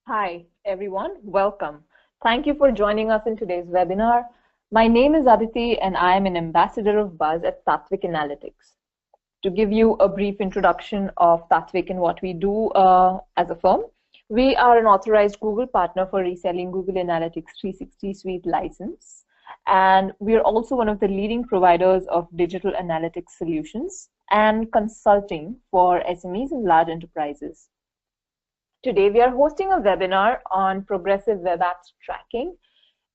Hi, everyone. Welcome. Thank you for joining us in today's webinar. My name is Aditi, and I am an ambassador of Buzz at Tatvik Analytics. To give you a brief introduction of Tatvik and what we do as a firm, we are an authorized Google partner for reselling Google Analytics 360 Suite license. And we are also one of the leading providers of digital analytics solutions and consulting for SMEs and large enterprises. Today, we are hosting a webinar on progressive web apps tracking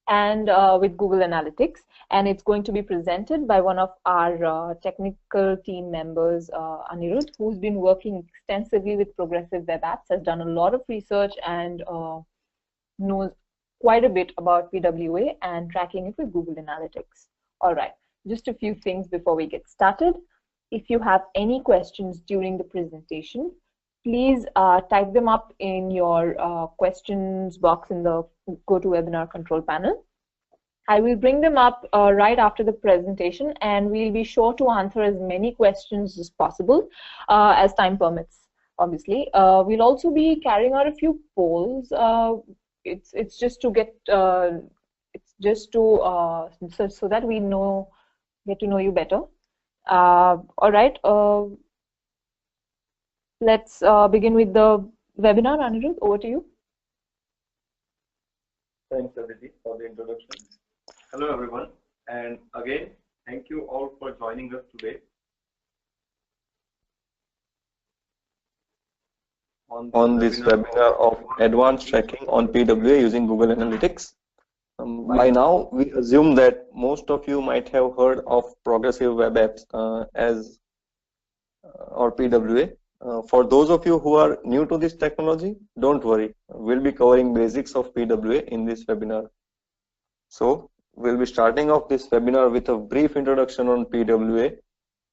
and with Google Analytics, and it's going to be presented by one of our technical team members, Anirudh, who's been working extensively with progressive web apps, has done a lot of research and knows quite a bit about PWA and tracking it with Google Analytics. All right, just a few things before we get started. If you have any questions during the presentation, please type them up in your questions box in the GoToWebinar control panel. I will bring them up right after the presentation, and we'll be sure to answer as many questions as possible as time permits, obviously. We'll also be carrying out a few polls. It's just to get, so that we get to know you better. All right. Let's begin with the webinar. Anirudh, over to you. Thanks, Aditi, for the introduction. Hello, everyone. And again, thank you all for joining us today on this webinar of advanced tracking on PWA using Google Analytics. By now, we assume that most of you might have heard of progressive web apps or PWA. For those of you who are new to this technology, don't worry. We'll be covering basics of PWA in this webinar. So we'll be starting off this webinar with a brief introduction on PWA.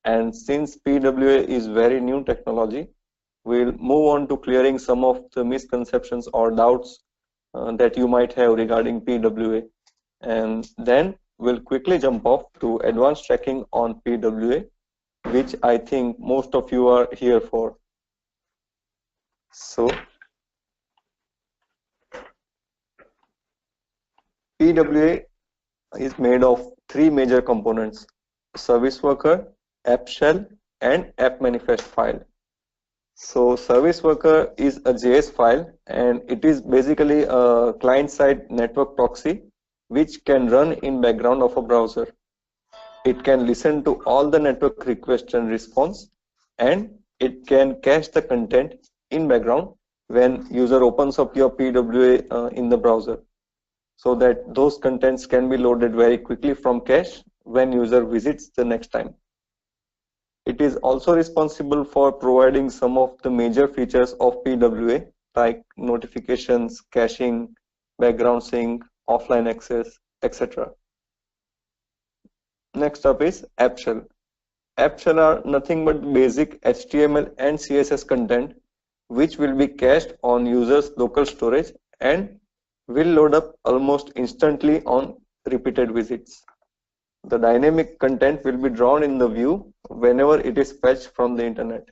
And since PWA is very new technology, we'll move on to clearing some of the misconceptions or doubts that you might have regarding PWA. And then we'll quickly jump off to advanced tracking on PWA, which I think most of you are here for. So, PWA is made of three major components: service worker, app shell, and app manifest file. So, service worker is a JS file, and it is basically a client-side network proxy which can run in background of a browser. It can listen to all the network requests and response, and it can cache the content in background when user opens up your PWA in the browser, so that those contents can be loaded very quickly from cache when user visits the next time. It is also responsible for providing some of the major features of PWA like notifications, caching, background sync, offline access, etc. Next up is app shell. App shell are nothing but basic HTML and CSS content which will be cached on users' local storage and will load up almost instantly on repeated visits. The dynamic content will be drawn in the view whenever it is fetched from the internet.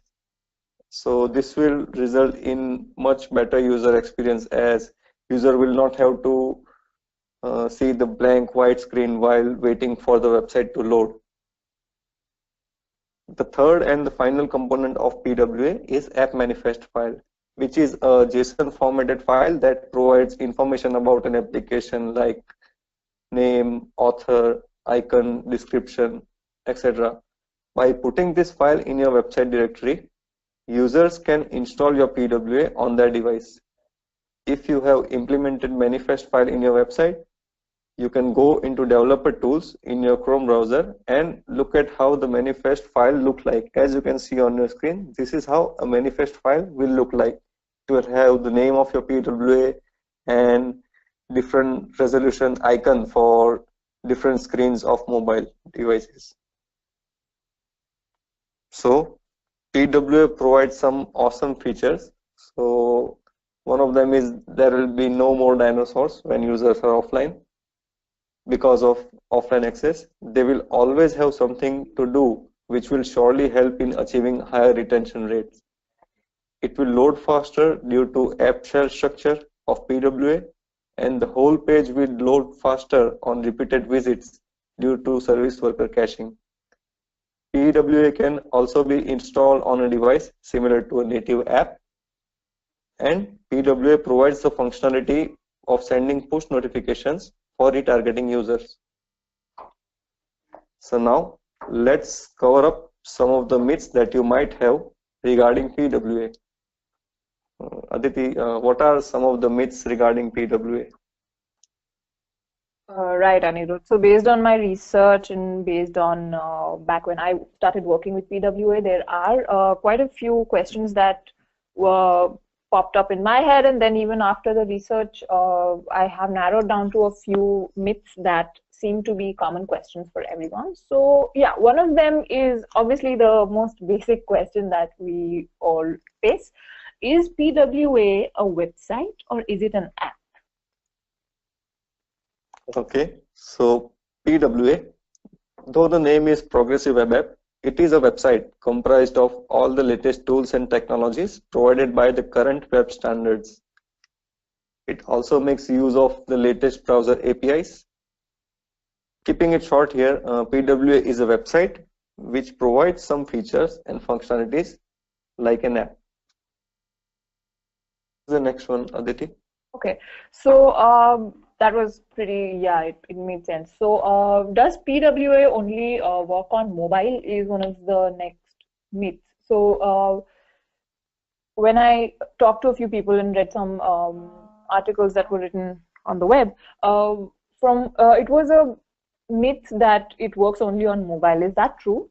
So this will result in much better user experience, as user will not have to see the blank white screen while waiting for the website to load. The third and the final component of PWA is app manifest file, which is a JSON formatted file that provides information about an application like name, author, icon, description, etc. By putting this file in your website directory, users can install your PWA on their device. If you have implemented manifest file in your website, you can go into developer tools in your Chrome browser and look at how the manifest file look like. As you can see on your screen, this is how a manifest file will look like. It will have the name of your PWA and different resolution icon for different screens of mobile devices. So PWA provides some awesome features. So one of them is there will be no more dinosaurs when users are offline. Because of offline access, they will always have something to do, which will surely help in achieving higher retention rates. It will load faster due to app shell structure, of PWA, and the whole page will load faster on repeated visits due to service worker caching. PWA can also be installed on a device similar to a native app, and PWA provides the functionality of sending push notifications for retargeting users. So now let's cover up some of the myths that you might have regarding PWA. Aditi, what are some of the myths regarding PWA? Right, Anirudh. So based on my research and based on back when I started working with PWA, there are quite a few questions that were popped up in my head, and then even after the research, I have narrowed down to a few myths that seem to be common questions for everyone. So yeah, one of them is obviously the most basic question that we all face. Is PWA a website or is it an app? Okay, so PWA, though the name is Progressive Web App, it is a website comprised of all the latest tools and technologies provided by the current web standards. It also makes use of the latest browser APIs. Keeping it short here, PWA is a website which provides some features and functionalities like an app. The next one, Aditi. Okay, so that was pretty, yeah, it made sense. So does PWA only work on mobile is one of the next myths. So when I talked to a few people and read some articles that were written on the web, it was a myth that it works only on mobile. Is that true?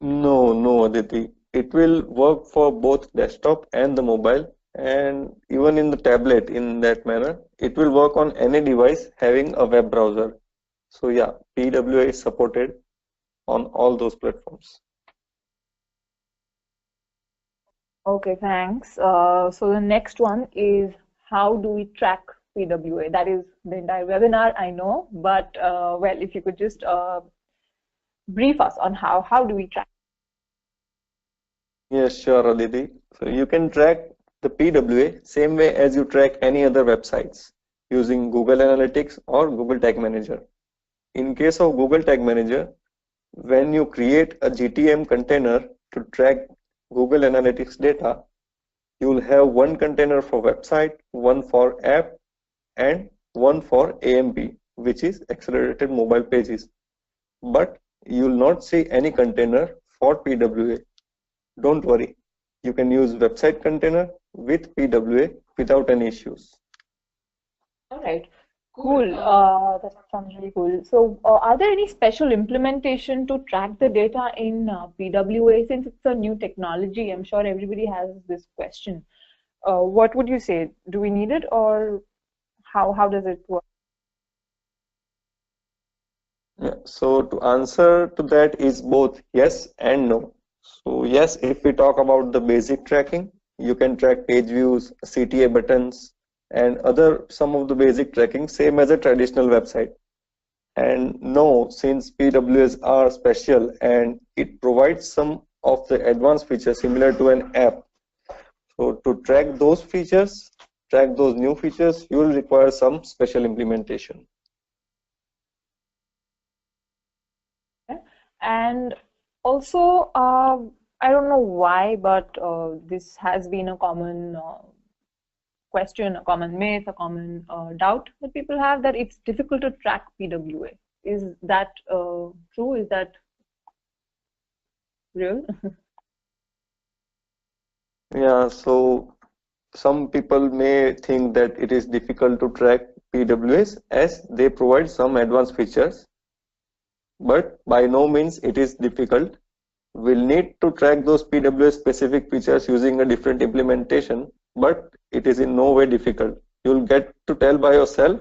No, Aditi. It will work for both desktop and the mobile, and even in the tablet in that manner. It will work on any device having a web browser. So yeah, PWA is supported on all those platforms. Okay, thanks. So the next one is, how do we track PWA? That is the entire webinar, I know, but well, if you could just brief us on how do we track? Yes, sure, Aditi. So you can track the PWA same way as you track any other websites using Google Analytics or Google Tag Manager. In case of Google Tag Manager, when you create a GTM container to track Google Analytics data, you will have one container for website, one for app, and one for AMP, which is accelerated mobile pages. But you will not see any container for PWA. Don't worry, you can use website container with PWA without any issues. All right. Cool. That sounds really cool. So, are there any special implementation to track the data in PWA? Since it's a new technology, I'm sure everybody has this question. What would you say? Do we need it, or how does it work? Yeah, so to answer to that is both yes and no. So yes, if we talk about the basic tracking, you can track page views, CTA buttons, and other some of the basic tracking, same as a traditional website. And no, since PWAs are special and it provides some of the advanced features similar to an app. So to track those features, track those new features, you will require some special implementation. And also, I don't know why, but this has been a common question, a common myth, a common doubt that people have, that it's difficult to track PWA. Is that true? Is that real? Yeah, so some people may think that it is difficult to track PWAs as they provide some advanced features, but by no means it is difficult. We'll need to track those PWA specific features using a different implementation, but it is in no way difficult. You'll get to tell by yourself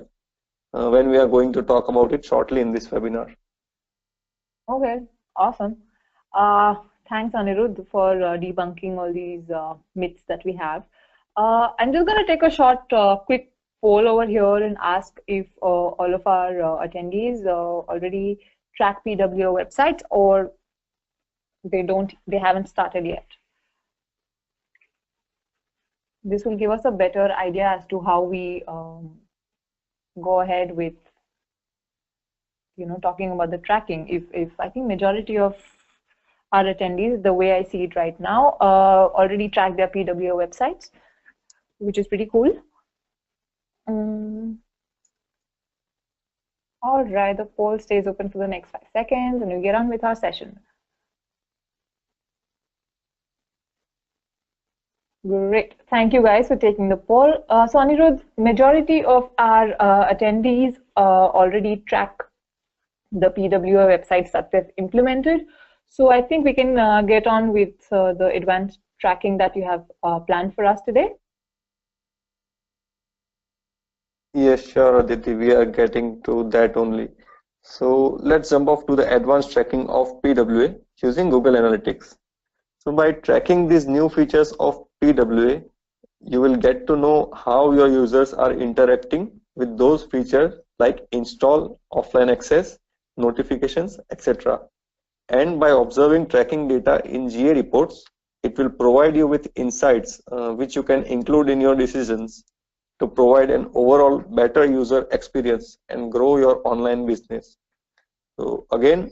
when we are going to talk about it shortly in this webinar. Okay, awesome. Thanks, Anirudh, for debunking all these myths that we have. I'm just going to take a short, quick poll over here and ask if all of our attendees already track PWA websites, or they haven't started yet. This will give us a better idea as to how we go ahead with, talking about the tracking. If I think majority of our attendees, the way I see it right now, already track their PWA websites, which is pretty cool. All right, the poll stays open for the next 5 seconds and we get on with our session. Great. Thank you guys for taking the poll. So Anirudh, majority of our attendees already track the PWA websites that they've implemented. So I think we can get on with the advanced tracking that you have planned for us today. Yes, sure, Aditi, we are getting to that only. So let's jump off to the advanced tracking of PWA using Google Analytics. So by tracking these new features of PWA, you will get to know how your users are interacting with those features like install, offline access, notifications, etc. And by observing tracking data in GA reports, it will provide you with insights which you can include in your decisions to provide an overall better user experience and grow your online business. So again,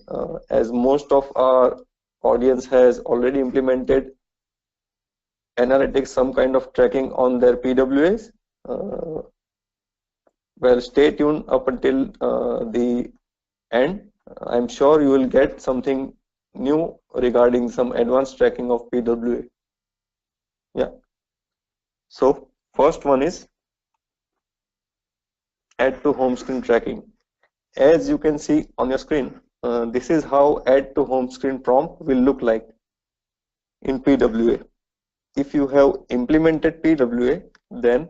as most of our audience has already implemented analytics, some kind of tracking on their PWAs, well, stay tuned up until the end. I'm sure you will get something new regarding some advanced tracking of PWA. Yeah. So first one is add to home screen tracking. As you can see on your screen, this is how add to home screen prompt will look like in PWA. If you have implemented PWA, then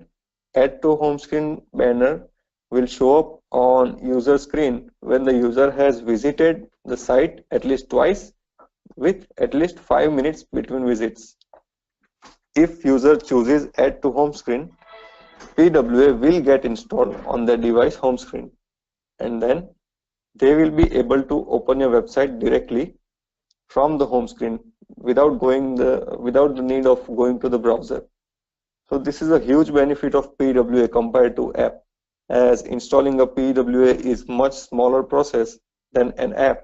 add to home screen banner will show up on user screen when the user has visited the site at least twice with at least 5 minutes between visits. If user chooses add to home screen, PWA will get installed on their device home screen, and then they will be able to open your website directly from the home screen without the need of going to the browser. So this is a huge benefit of PWA compared to app, as installing a PWA is much smaller process than an app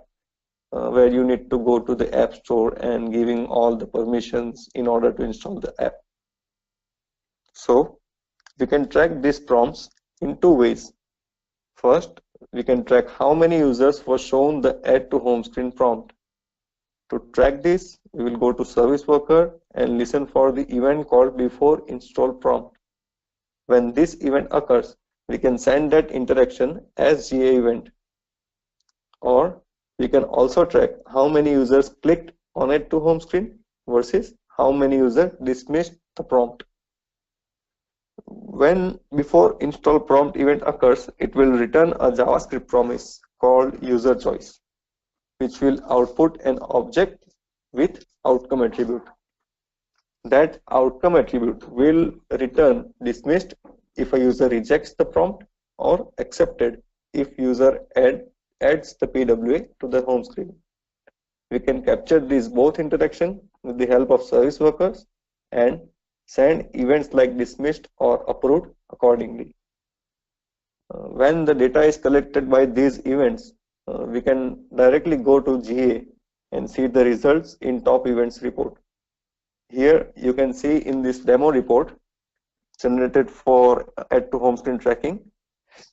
where you need to go to the app store and giving all the permissions in order to install the app. So we can track these prompts in two ways. First, we can track how many users were shown the add to home screen prompt. To track this, we will go to service worker and listen for the event called before install prompt. When this event occurs, we can send that interaction as GA event. Or we can also track how many users clicked on add to home screen versus how many users dismissed the prompt. When before install prompt event occurs, it will return a JavaScript promise called user choice, which will output an object with outcome attribute. That outcome attribute will return dismissed if a user rejects the prompt or accepted if user adds the PWA to the home screen. We can capture these both interaction with the help of service workers and send events like dismissed or approved accordingly. When the data is collected by these events, we can directly go to GA and see the results in top events report. Here you can see in this demo report generated for add to home screen tracking,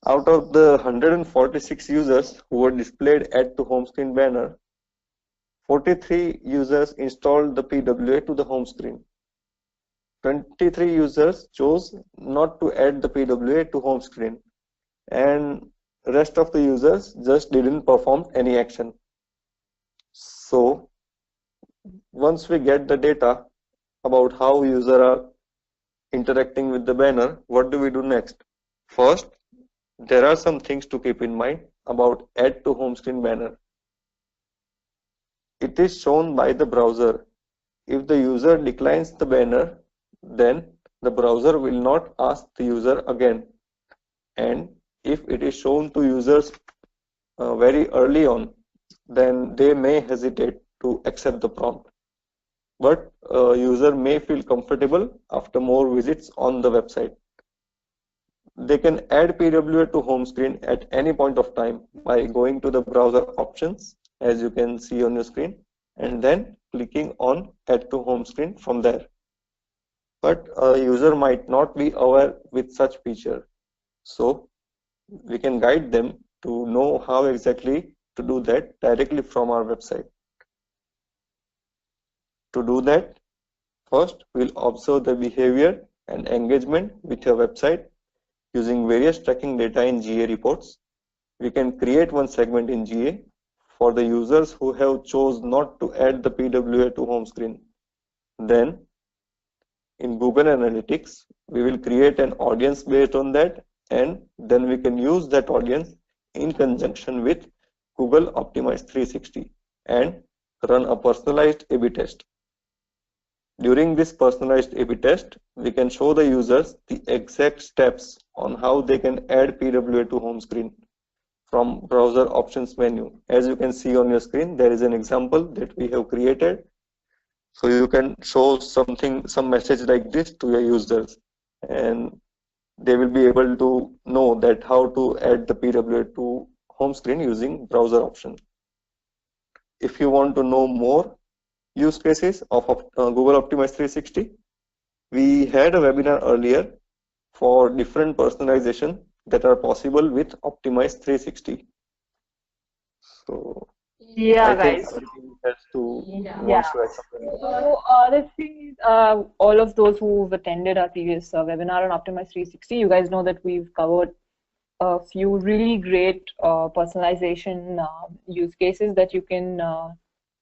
out of the 146 users who were displayed add to home screen banner, 43 users installed the PWA to the home screen. 23 users chose not to add the PWA to home screen, and rest of the users just didn't perform any action. So once we get the data about how users are interacting with the banner, what do we do next? First, there are some things to keep in mind about add to home screen banner. It is shown by the browser. If the user declines the banner, then the browser will not ask the user again. And if it is shown to users very early on, then they may hesitate to accept the prompt. but a user may feel comfortable after more visits on the website. They can add PWA to home screen at any point of time by going to the browser options, as you can see on your screen, and then clicking on add to home screen from there. But a user might not be aware with such feature. So we can guide them to know how exactly to do that directly from our website. To do that, first we'll observe the behavior and engagement with your website using various tracking data in GA reports. We can create one segment in GA for the users who have chose not to add the PWA to home screen. Then in Google Analytics, we will create an audience based on that, and then we can use that audience in conjunction with Google Optimize 360 and run a personalized A/B test. During this personalized A/B test, we can show the users the exact steps on how they can add PWA to home screen from browser options menu. As you can see on your screen, there is an example that we have created. So you can show some message like this to your users, and they will be able to know that how to add the PWA to home screen using browser option. If you want to know more use cases of Google Optimize 360, we had a webinar earlier for different personalization that are possible with Optimize 360. So Yeah, I think guys. everything has to Yeah. wants to add something. So the thing is, all of those who've attended our previous webinar on Optimize 360, you guys know that we've covered a few really great personalization use cases that you can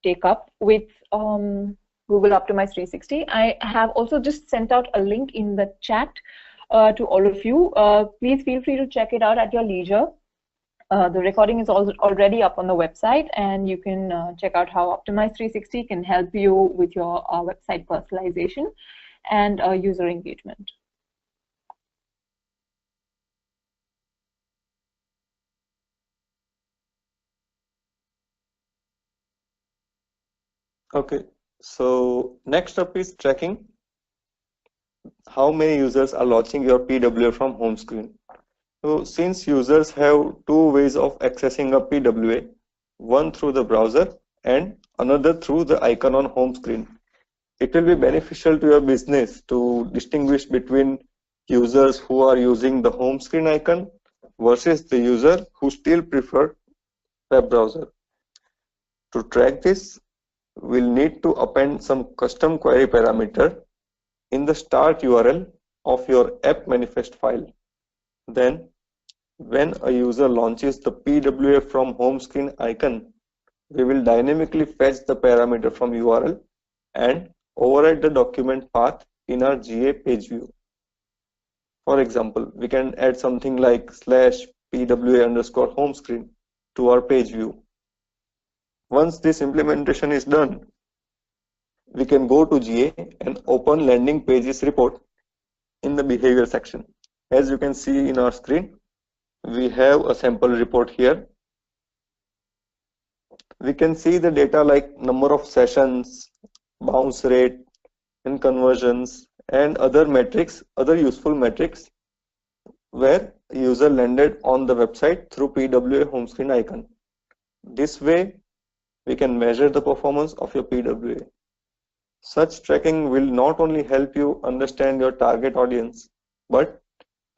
take up with Google Optimize 360. I have also just sent out a link in the chat to all of you. Please feel free to check it out at your leisure. The recording is already up on the website, and you can check out how Optimize 360 can help you with your website personalization and user engagement. Okay, so next up is tracking. How many users are launching your PWA from home screen? So since users have two ways of accessing a PWA, one through the browser and another through the icon on home screen, it will be beneficial to your business to distinguish between users who are using the home screen icon versus the user who still prefer web browser. To track this, we'll need to append some custom query parameter in the start URL of your app manifest file. Then, when a user launches the PWA from home screen icon, we will dynamically fetch the parameter from URL and override the document path in our GA page view. For example, we can add something like /PWA_home screen to our page view. Once this implementation is done, we can go to GA and open landing pages report in the behavior section. As you can see in our screen, we have a sample report here. We can see the data like number of sessions, bounce rate, and conversions, and other metrics, other useful metrics where user landed on the website through PWA home screen icon. This way, we can measure the performance of your PWA. Such tracking will not only help you understand your target audience, but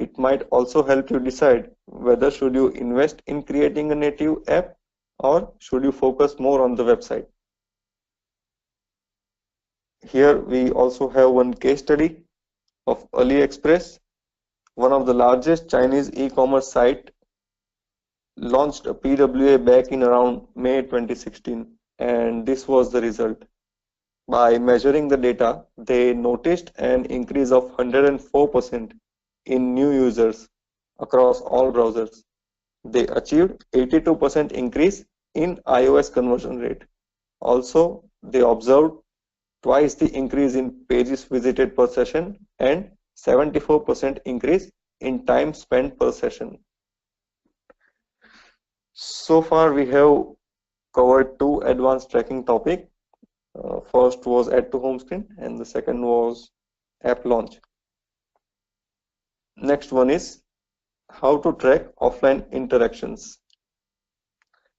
it might also help you decide whether should you invest in creating a native app or should you focus more on the website. Here we also have one case study of AliExpress. One of the largest Chinese e-commerce site launched a PWA back in around May 2016, and this was the result. By measuring the data, they noticed an increase of 104% in new users across all browsers. They achieved 82% increase in iOS conversion rate. Also, they observed twice the increase in pages visited per session and 74% increase in time spent per session. So far, we have covered two advanced tracking topics. First was add to home screen and the second was app launch. Next one is how to track offline interactions.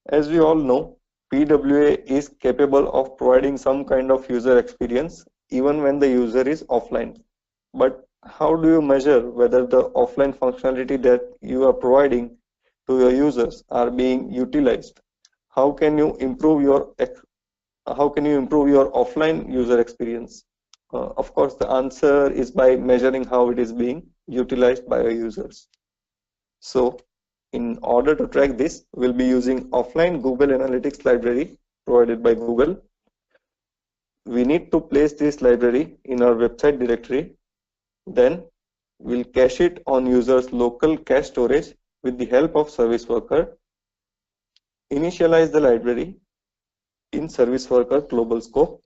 As we all know, PWA is capable of providing some kind of user experience even when the user is offline. But how do you measure whether the offline functionality that you are providing to your users are being utilized? How can you improve your offline user experience? Of course, the answer is by measuring how it is being utilized by your users. So, in order to track this, we'll be using offline Google Analytics library provided by Google. We need to place this library in our website directory. Then we'll cache it on user's local cache storage with the help of service worker. Initialize the library in service worker global scope.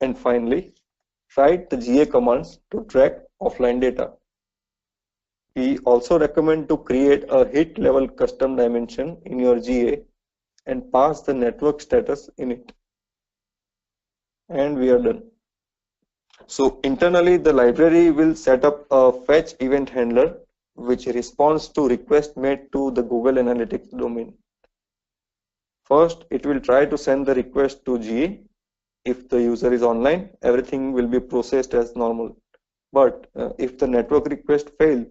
And finally, write the GA commands to track offline data. We also recommend to create a hit level custom dimension in your GA and pass the network status in it. And we are done. So internally, the library will set up a fetch event handler which responds to requests made to the Google Analytics domain. First, it will try to send the request to GA. If the user is online, everything will be processed as normal. But if the network request fails,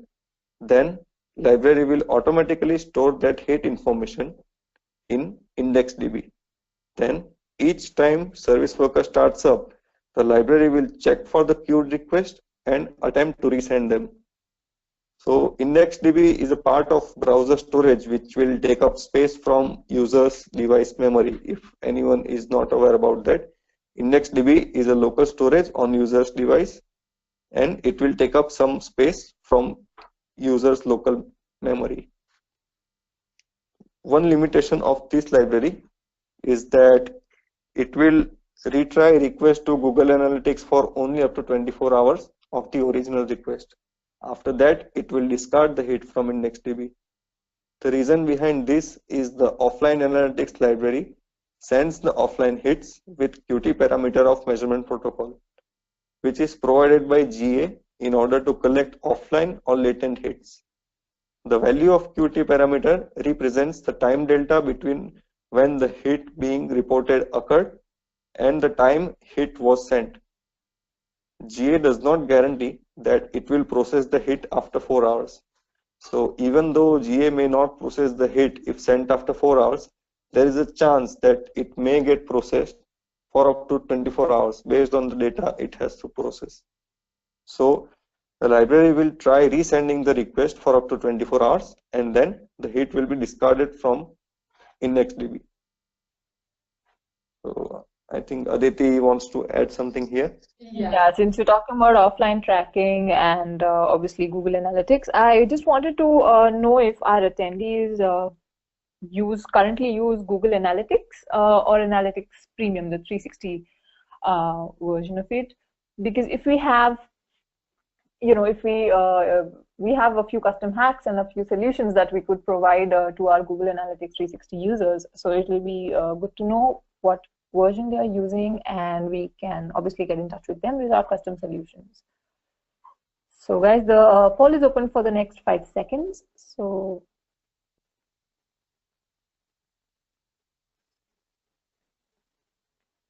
then library will automatically store that hit information in IndexedDB. Then each time service worker starts up, the library will check for the queued request and attempt to resend them. So IndexedDB is a part of browser storage which will take up space from user's device memory. If anyone is not aware about that, IndexedDB is a local storage on user's device and it will take up some space from user's local memory. One limitation of this library is that it will retry request to Google Analytics for only up to 24 hours of the original request. After that, it will discard the hit from IndexedDB. The reason behind this is the offline analytics library sends the offline hits with Qt parameter of measurement protocol, which is provided by GA in order to collect offline or latent hits. The value of Qt parameter represents the time delta between when the hit being reported occurred and the time hit was sent. GA does not guarantee that it will process the hit after 4 hours. So even though GA may not process the hit if sent after 4 hours, there is a chance that it may get processed for up to 24 hours based on the data it has to process. So the library will try resending the request for up to 24 hours and then the hit will be discarded from IndexedDB. So I think Aditi wants to add something here. Yeah, since you're talking about offline tracking and obviously Google Analytics, I just wanted to know if our attendees currently use Google Analytics or Analytics Premium, the 360 version of it. Because if we have, if we have a few custom hacks and a few solutions that we could provide to our Google Analytics 360 users, so it will be good to know what version they are using, and we can obviously get in touch with them with our custom solutions. So guys, the poll is open for the next 5 seconds. So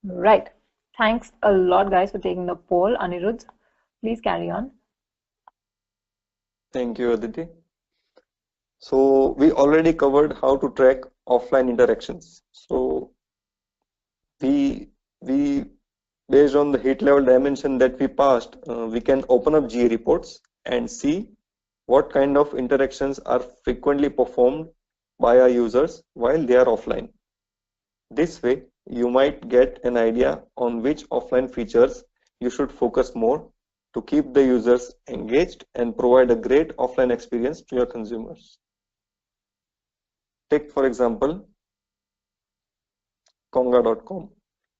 right, thanks a lot guys for taking the poll. Anirudh, please carry on. Thank you, Aditi. So we already covered how to track offline interactions. So we based on the hit level dimension that we passed, we can open up GA reports and see what kind of interactions are frequently performed by our users while they are offline. This way, you might get an idea on which offline features you should focus more to keep the users engaged and provide a great offline experience to your consumers. Take, for example, Konga.com.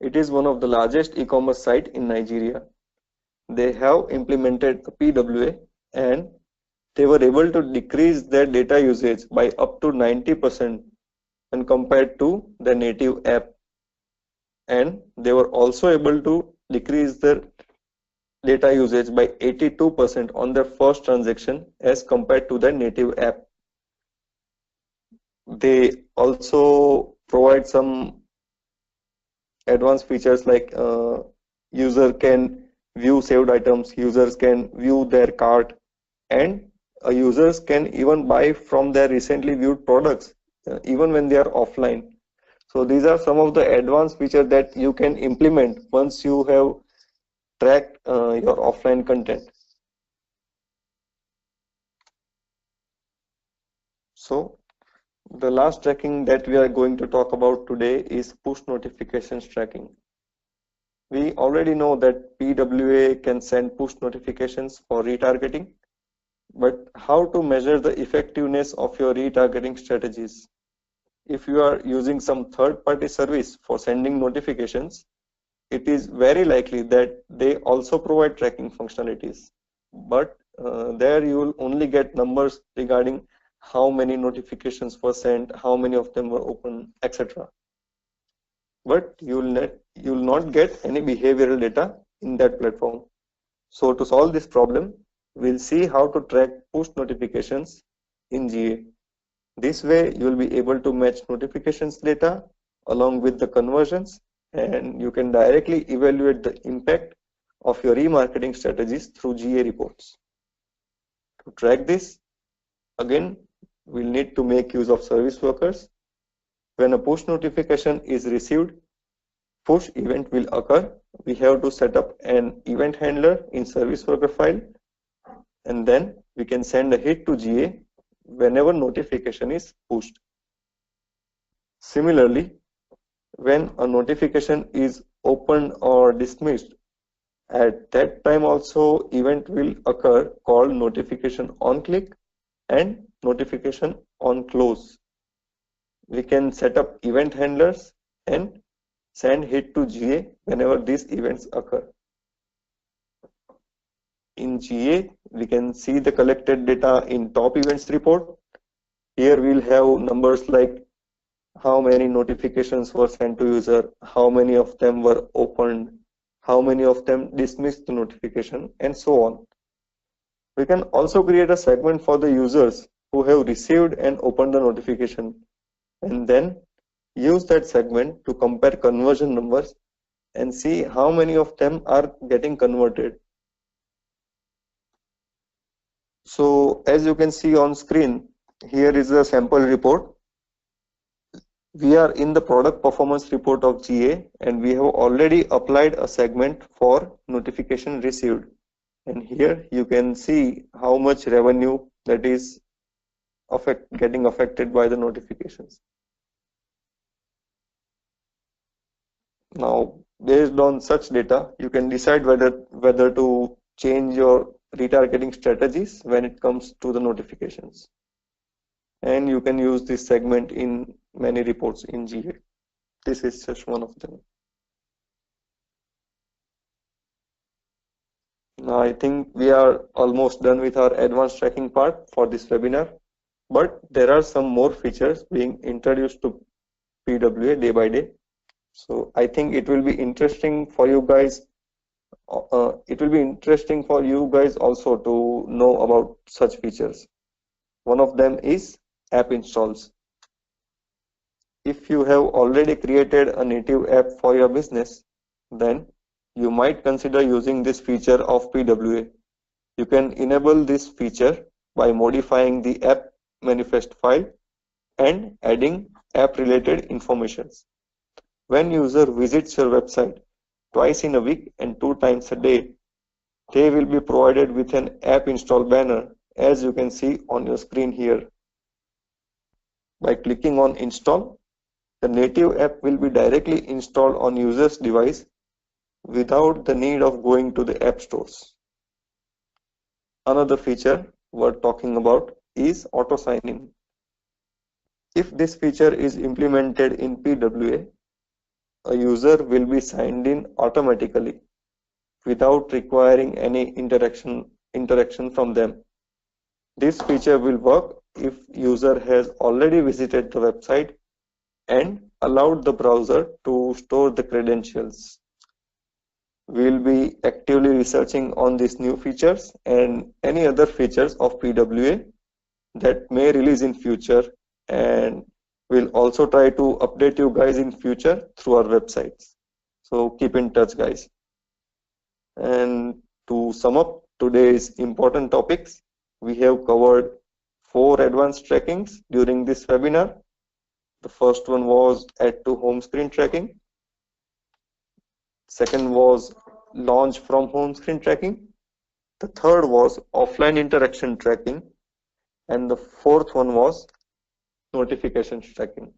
It is one of the largest e-commerce sites in Nigeria. They have implemented a PWA and they were able to decrease their data usage by up to 90% when compared to the native app. and they were also able to decrease their data usage by 82% on their first transaction as compared to their native app. They also provide some advanced features like user can view saved items, users can view their cart, and users can even buy from their recently viewed products even when they are offline. So these are some of the advanced features that you can implement once you have tracked your offline content. So the last tracking that we are going to talk about today is push notifications tracking. We already know that PWA can send push notifications for retargeting, but how to measure the effectiveness of your retargeting strategies? If you are using some third-party service for sending notifications, it is very likely that they also provide tracking functionalities. But there you will only get numbers regarding how many notifications were sent, how many of them were open, etc. But you will not get any behavioral data in that platform. So to solve this problem, we'll see how to track push notifications in GA. This way you will be able to match notifications data along with the conversions, and you can directly evaluate the impact of your remarketing strategies through GA reports. To track this, again, we'll need to make use of service workers. When a push notification is received, push event will occur. We have to set up an event handler in service worker file, and then we can send a hit to GA whenever notification is pushed. Similarly, when a notification is opened or dismissed, at that time also event will occur called notification on click and notification on close. We can set up event handlers and send hit to GA whenever these events occur. In GA, we can see the collected data in top events report. Here we'll have numbers like how many notifications were sent to user, how many of them were opened, how many of them dismissed the notification, and so on. We can also create a segment for the users who have received and opened the notification, and then use that segment to compare conversion numbers and see how many of them are getting converted. So as you can see on screen, here is a sample report. We are in the product performance report of GA, and we have already applied a segment for notification received. And here you can see how much revenue that is getting affected by the notifications. Now, based on such data, you can decide whether to change your retargeting strategies when it comes to the notifications. And you can use this segment in many reports in GA. This is just one of them. Now I think we are almost done with our advanced tracking part for this webinar, but there are some more features being introduced to PWA day by day. So I think it will be interesting for you guys. It will be interesting for you guys also to know about such features. One of them is app installs. If you have already created a native app for your business, then you might consider using this feature of PWA. You can enable this feature by modifying the app manifest file and adding app related information. When user visits your website twice in a week and 2 times a day, they will be provided with an app install banner, as you can see on your screen here. By clicking on install, the native app will be directly installed on user's device without the need of going to the app stores. Another feature worth talking about is auto sign-in. If this feature is implemented in PWA, a user will be signed in automatically without requiring any interaction from them. This feature will work if user has already visited the website and allowed the browser to store the credentials. We'll be actively researching on these new features and any other features of PWA that may release in future, and we'll also try to update you guys in future through our websites. So keep in touch, guys. And to sum up today's important topics, we have covered 4 advanced trackings during this webinar. The first one was add to home screen tracking. Second was launch from home screen tracking. The third was offline interaction tracking. And the fourth one was notification tracking.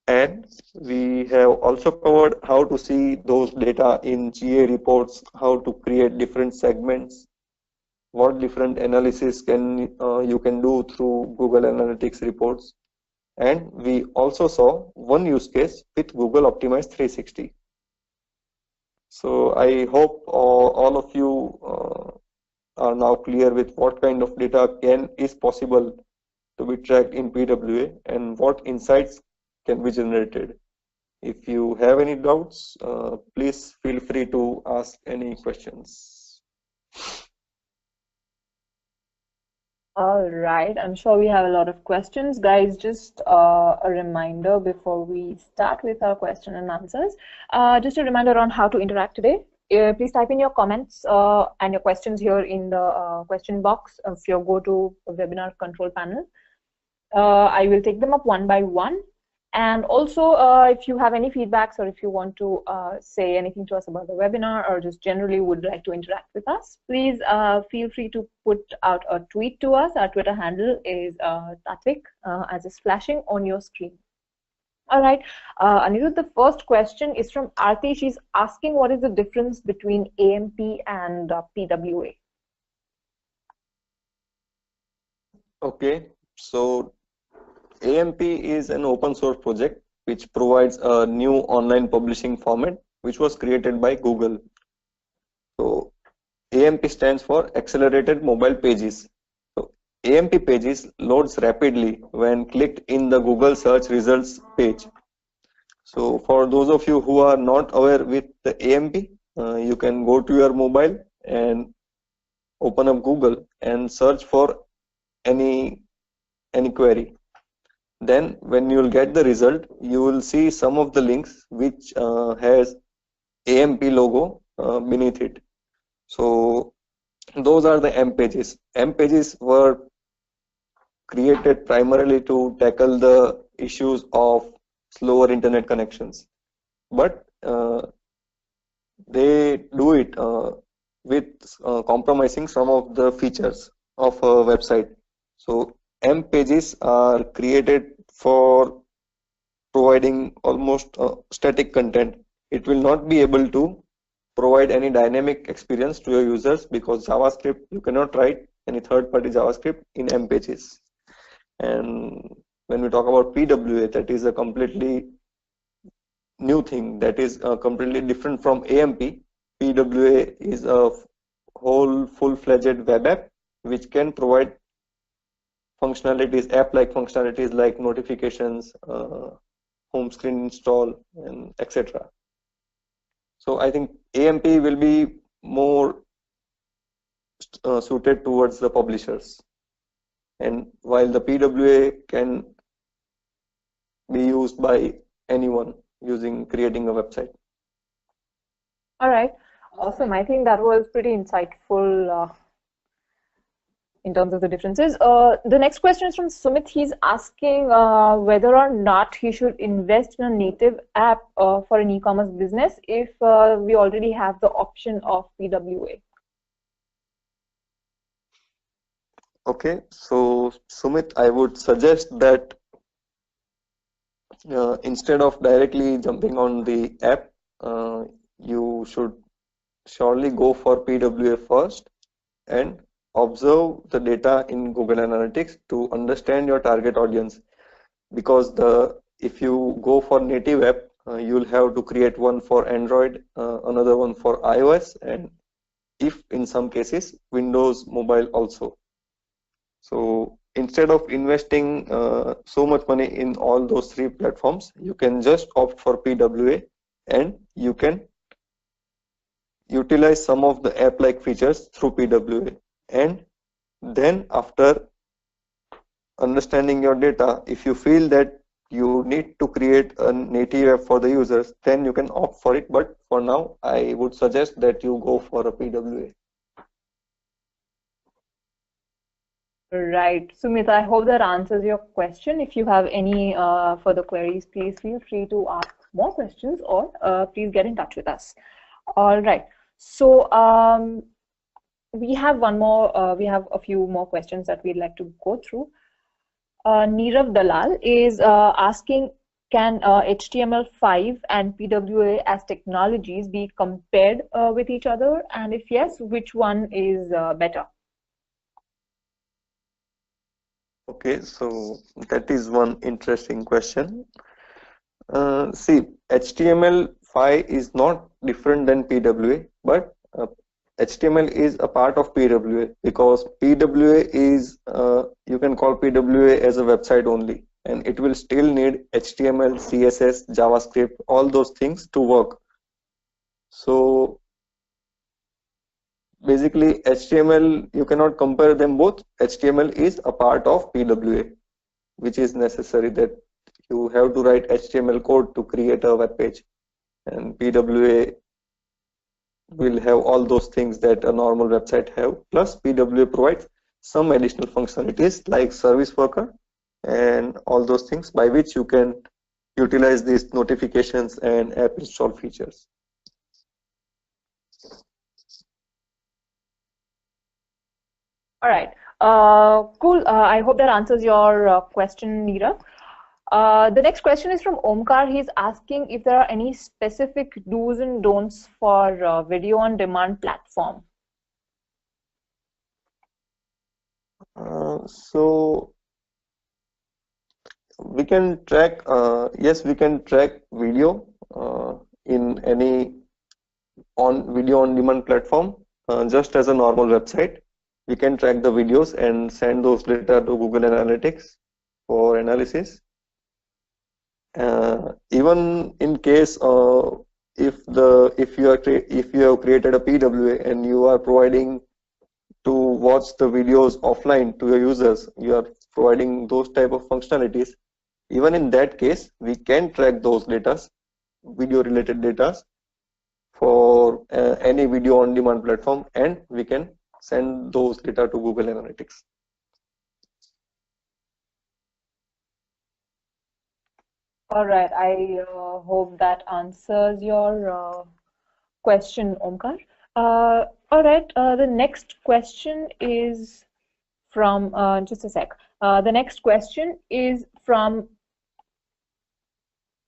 And we have also covered how to see those data in GA reports, how to create different segments, what different analysis you can do through Google Analytics reports. And we also saw one use case with Google Optimize 360. So I hope all of you are now clear with what kind of data is possible to be tracked in PWA and what insights can be generated. If you have any doubts, please feel free to ask any questions. All right, I'm sure we have a lot of questions. Guys, just a reminder before we start with our question and answers. Just a reminder on how to interact today. Please type in your comments and your questions here in the question box of your go-to webinar control panel. I will take them up one by one. And also, if you have any feedbacks or if you want to say anything to us about the webinar or just generally would like to interact with us, please feel free to put out a tweet to us. Our Twitter handle is Tatvik, as is flashing on your screen. All right, Anirudh, the first question is from Aarti. She's asking what is the difference between AMP and PWA? Okay, so AMP is an open source project which provides a new online publishing format which was created by Google. So AMP stands for Accelerated Mobile Pages. So AMP pages loads rapidly when clicked in the Google search results page. So for those of you who are not aware with the AMP, you can go to your mobile and open up Google and search for any query. Then when you will get the result, you will see some of the links which has AMP logo beneath it. So those are the AMP pages. AMP pages were created primarily to tackle the issues of slower internet connections, but they do it with compromising some of the features of a website. So AMP pages are created for providing almost static content. It will not be able to provide any dynamic experience to your users because JavaScript, you cannot write any third-party JavaScript in AMP pages. And when we talk about PWA, that is a completely new thing, that is completely different from AMP. PWA is a whole full-fledged web app which can provide functionalities, app-like functionalities like notifications, home screen install, and etc. So I think AMP will be more suited towards the publishers, and while the PWA can be used by anyone creating a website. All right, awesome. I think that was pretty insightful in terms of the differences. The next question is from Sumit. He's asking whether or not he should invest in a native app for an e-commerce business if we already have the option of PWA. Okay, so Sumit, I would suggest that instead of directly jumping on the app, you should surely go for PWA first and observe the data in Google Analytics to understand your target audience, because if you go for native app, you'll have to create one for Android, another one for iOS, and if in some cases Windows Mobile also. So instead of investing so much money in all those three platforms, you can just opt for PWA, and you can utilize some of the app-like features through PWA. And then after understanding your data, if you feel that you need to create a native app for the users, then you can opt for it. But for now, I would suggest that you go for a PWA. Right. Sumit, I hope that answers your question. If you have any further queries, please feel free to ask more questions, or please get in touch with us. All right. So we have we have a few more questions that we'd like to go through. Nirav Dalal is asking, can HTML5 and PWA as technologies be compared with each other? And if yes, which one is better? Okay, so that is one interesting question. See, HTML5 is not different than PWA, but HTML is a part of PWA, because PWA is, you can call PWA as a website only, and it will still need HTML, CSS, JavaScript, all those things to work. So basically, HTML, you cannot compare them both. HTML is a part of PWA, which is necessary, that you have to write HTML code to create a web page, and PWA will have all those things that a normal website have. Plus, PWA provides some additional functionalities like service worker and all those things by which you can utilize these notifications and app install features. All right. Cool. I hope that answers your question, Neera. The next question is from Omkar. He's asking if there are any specific do's and don'ts for video on demand platform. So we can track, yes, we can track video in any video on demand platform, just as a normal website. We can track the videos and send those data to Google Analytics for analysis. Even in case if you have created a PWA and you are providing to watch the videos offline to your users, you are providing those type of functionalities. Even in that case, we can track those data, video related data, for any video on demand platform, and we can send those data to Google Analytics. All right. I hope that answers your question, Omkar. All right. The next question is from, just a sec. The next question is from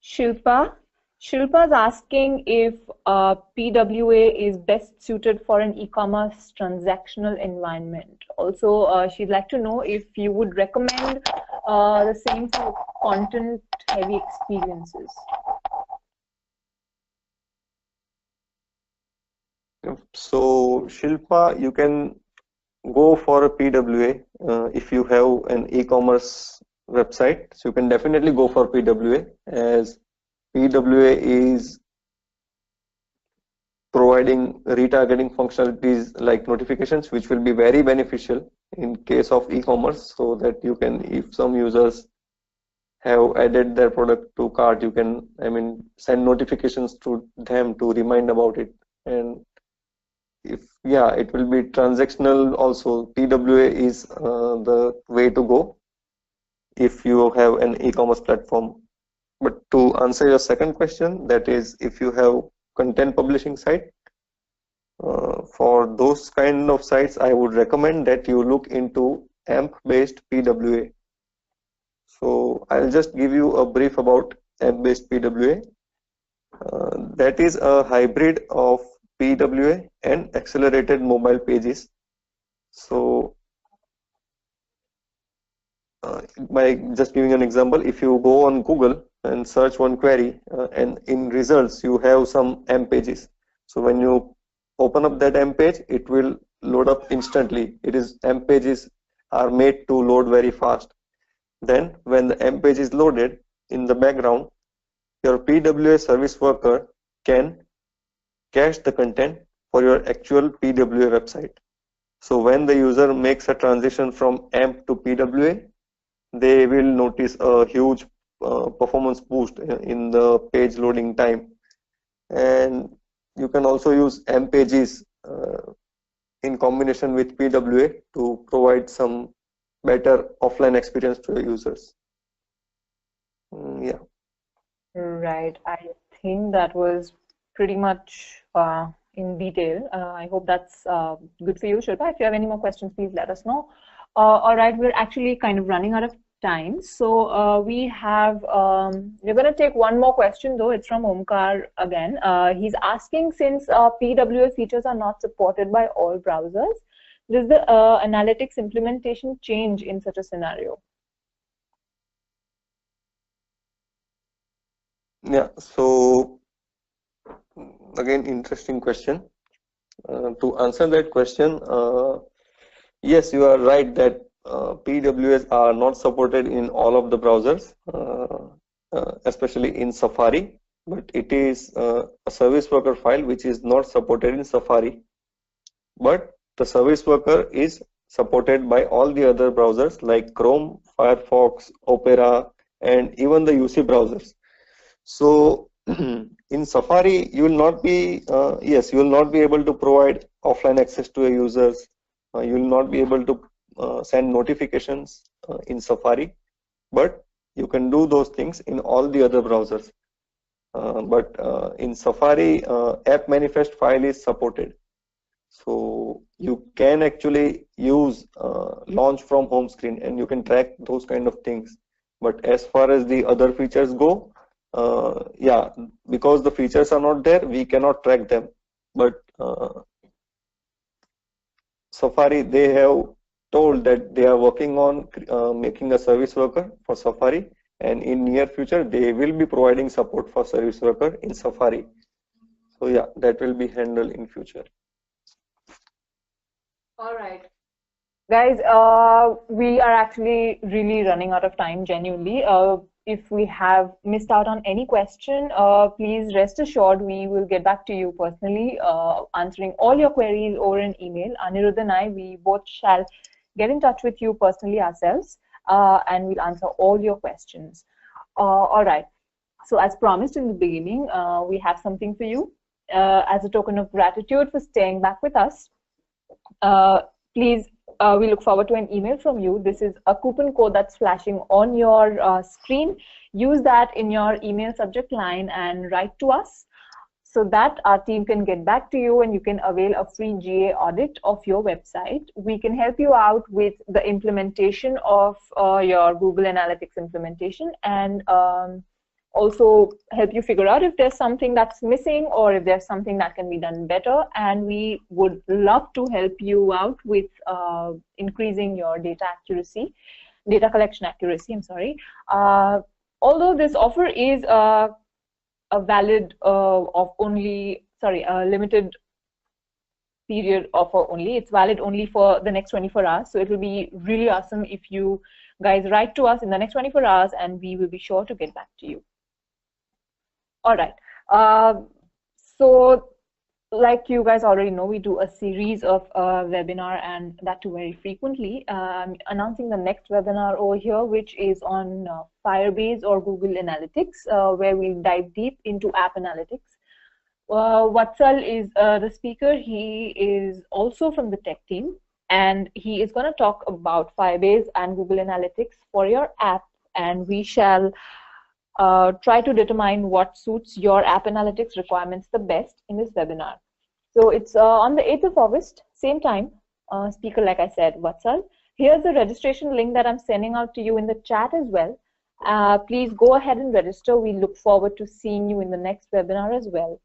Shilpa. Shilpa is asking if PWA is best suited for an e-commerce transactional environment. Also, she'd like to know if you would recommend the same for content-heavy experiences. So Shilpa, you can go for a PWA if you have an e-commerce website. So you can definitely go for PWA, as PWA is providing retargeting functionalities like notifications, which will be very beneficial in case of e-commerce, so that you can, if some users have added their product to cart, you can, send notifications to them to remind about it. And if, yeah, it will be transactional also. PWA is the way to go if you have an e-commerce platform. But to answer your second question, that is, if you have content publishing site, for those kind of sites, I would recommend that you look into AMP-based PWA. So I'll just give you a brief about AMP-based PWA. That is a hybrid of PWA and accelerated mobile pages. So by just giving an example, if you go on Google and search one query, and in results you have some AMP pages. So when you open up that AMP page, it will load up instantly. It is AMP pages are made to load very fast. Then when the AMP page is loaded in the background, your PWA service worker can cache the content for your actual PWA website. So when the user makes a transition from AMP to PWA, they will notice a huge performance boost in the page loading time. And you can also use AMP pages in combination with PWA to provide some better offline experience to your users. Yeah. Right. I think that was pretty much in detail. I hope that's good for you, Shilpa. If you have any more questions, please let us know. All right, we're actually kind of running out of time. So we're going to take one more question though. It's from Omkar again. He's asking, since PWA features are not supported by all browsers, does the analytics implementation change in such a scenario? Yeah, so again, interesting question. To answer that question, yes, you are right that PWAs are not supported in all of the browsers, especially in Safari, but it is a service worker file which is not supported in Safari. But the service worker is supported by all the other browsers like Chrome, Firefox, Opera, and even the UC browsers. So in Safari, you will not be, yes, you will not be able to provide offline access to your users. You will not be able to send notifications in Safari, but you can do those things in all the other browsers. But in Safari, app manifest file is supported. So you can actually use launch from home screen and you can track those kind of things. But as far as the other features go, yeah, because the features are not there, we cannot track them. But Safari, they have told that they are working on making a service worker for Safari, and in near future they will be providing support for service worker in Safari. So yeah, that will be handled in future. All right. Guys, we are actually really running out of time, genuinely. If we have missed out on any question, please rest assured we will get back to you personally, answering all your queries over an email. Anirudh and I, we both shall get in touch with you personally ourselves, and we'll answer all your questions. All right. So as promised in the beginning, we have something for you as a token of gratitude for staying back with us. Please, we look forward to an email from you. This is a coupon code that's flashing on your screen. Use that in your email subject line and write to us so that our team can get back to you and you can avail a free GA audit of your website. We can help you out with the implementation of your Google Analytics implementation, and also help you figure out if there's something that's missing or if there's something that can be done better. And we would love to help you out with increasing your data collection accuracy, I'm sorry. Although this offer is a valid of only, sorry, a limited period offer only. It's valid only for the next 24 hours. So it will be really awesome if you guys write to us in the next 24 hours and we will be sure to get back to you. All right. So like you guys already know, we do a series of webinar, and that too very frequently. Announcing the next webinar over here, which is on Firebase or Google Analytics, where we'll dive deep into app analytics. Vatsal is the speaker. He is also from the tech team, and he is going to talk about Firebase and Google Analytics for your app, and we shall try to determine what suits your app analytics requirements the best in this webinar. So it's on the 8th of August, same time. Speaker, like I said, Vatsal. Here's the registration link that I'm sending out to you in the chat as well. Please go ahead and register. We look forward to seeing you in the next webinar as well.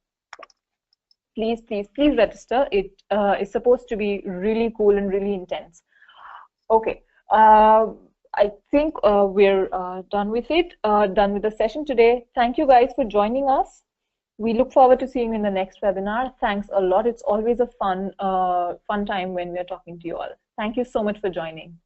Please, please, please register. It is supposed to be really cool and really intense. Okay. I think we're done with it, done with the session today. Thank you guys for joining us. We look forward to seeing you in the next webinar. Thanks a lot. It's always a fun time when we're talking to you all. Thank you so much for joining.